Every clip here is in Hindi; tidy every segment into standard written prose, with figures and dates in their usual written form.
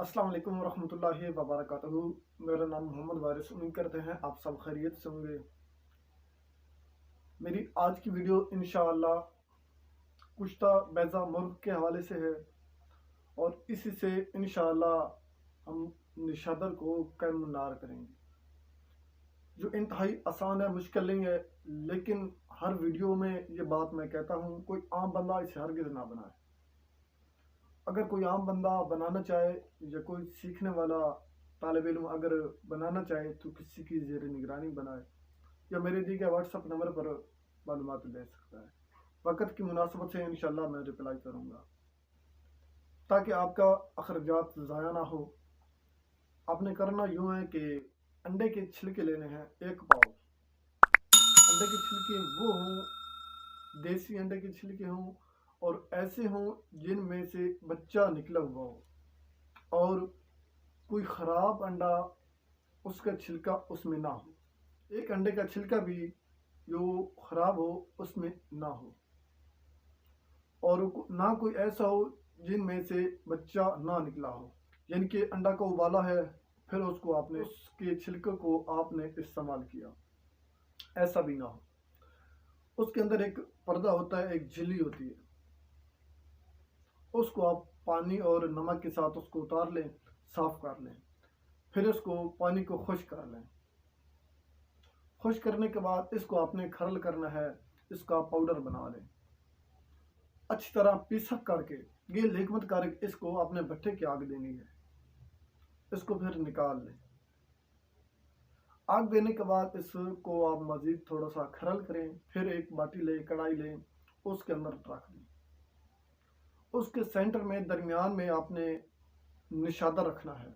अस्सलाम वालेकुम वरहमतुल्लाहि वबरकातुहू। मेरा नाम मोहम्मद वारिस। उम्मीद करते हैं आप सब खैरियत से होंगे। मेरी आज की वीडियो इंशाअल्लाह कुश्ता बैज़ा मुर्ग के हवाले से है और इसी से इंशाअल्लाह हम निशादर को कैमुनार करेंगे, जो इंतहाई आसान है, मुश्किल नहीं है। लेकिन हर वीडियो में ये बात मैं कहता हूँ, कोई आम बंदा इसे हरगिज़ ना बनाए। अगर कोई आम बंदा बनाना चाहे या कोई सीखने वाला तालिब इल्म अगर बनाना चाहे तो किसी की ज़ेर निगरानी बनाए या मेरे दिए गए व्हाट्सअप नंबर पर मालूमात ले सकता है। वक़्त की मुनासबत से इंशाल्लाह मैं रिप्लाई करूँगा ताकि आपका अखराजात ज़ाया ना हो। आपने करना यूँ है कि अंडे के छिलके लेने हैं 1 पाव। अंडे के छिलके वो हों, देसी अंडे के छिलके हों और ऐसे हों जिनमें से बच्चा निकला हुआ हो और कोई ख़राब अंडा उसका छिलका उसमें ना हो। एक अंडे का छिलका भी जो ख़राब हो उसमें ना हो और ना कोई ऐसा हो जिनमें से बच्चा ना निकला हो। यानी कि अंडा को उबाला है, फिर उसको आपने उसके छिलके को आपने इस्तेमाल किया, ऐसा भी ना हो। उसके अंदर एक पर्दा होता है, एक झिल्ली होती है, उसको आप पानी और नमक के साथ उसको उतार लें, साफ़ कर लें। फिर उसको पानी को खुश्क कर लें। खुश्क करने के बाद इसको आपने खरल करना है, इसका पाउडर बना लें। अच्छी तरह पीसक करके ये लिक्विड करके इसको अपने भट्टे की आग देनी है। इसको फिर निकाल लें। आग देने के बाद इसको आप मज़ीद थोड़ा सा खरल करें। फिर एक बाटी लें, कढ़ाई लें, उसके अंदर रख दें। उसके सेंटर में दरमियान में आपने निशादा रखना है।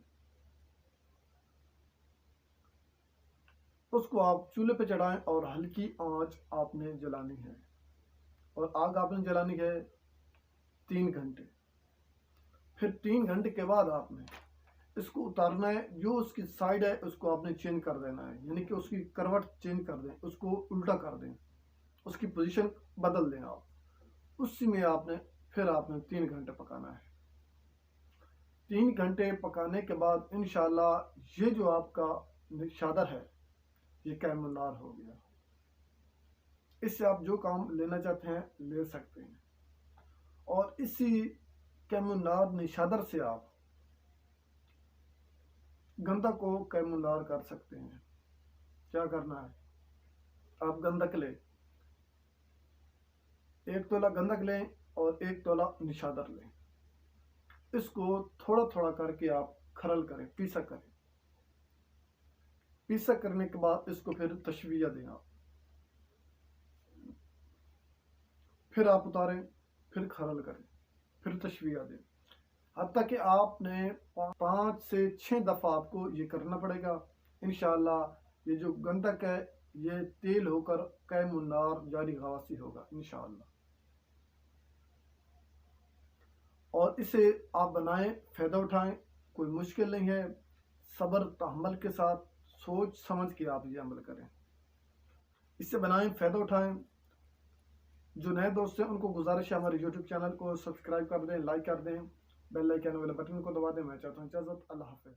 उसको आप चूल्हे पे चढ़ाएं और हल्की आंच आपने जलानी है और आग आपने जलानी है 3 घंटे। फिर 3 घंटे के बाद आपने इसको उतारना है। जो उसकी साइड है उसको आपने चेंज कर देना है, यानी कि उसकी करवट चेंज कर दें, उसको उल्टा कर दें, उसकी पोजीशन बदल दें आप। उसी में आपने 3 घंटे पकाना है। 3 घंटे पकाने के बाद इंशाल्लाह ये जो आपका निशादर है ये कैमुनार हो गया। इससे आप जो काम लेना चाहते हैं ले सकते हैं और इसी कैमुनार निशादर से आप गंधक को कैमुनार कर सकते हैं। क्या करना है, आप गंधक लें, 1 तोला गंधक लें और 1 तोला निशादर लें। इसको थोड़ा थोड़ा करके आप खरल करें, पीसा करें। पीसा करने के बाद इसको फिर तशविया दें आप। फिर आप उतारें, फिर खरल करें, फिर तशविया दें। हत्ता कि आपने 5 से 6 दफ़ा आपको ये करना पड़ेगा। इंशाअल्लाह ये जो गंधक है ये तेल होकर कैमुनार जारी गवासी होगा इंशाअल्लाह। और इसे आप बनाएं, फ़ायदा उठाएं, कोई मुश्किल नहीं है। सब्र तहम्मुल के साथ सोच समझ के आप ये अमल करें। इससे बनाएं, फ़ायदा उठाएं। जो नए दोस्त हैं उनको गुजारिश है हमारे यूट्यूब चैनल को सब्सक्राइब कर दें, लाइक कर दें, बेल आइकन वाले बटन को दबा दें। मैं चाहता हूँ इजाज़त। अल्लाह हाफ़िज़।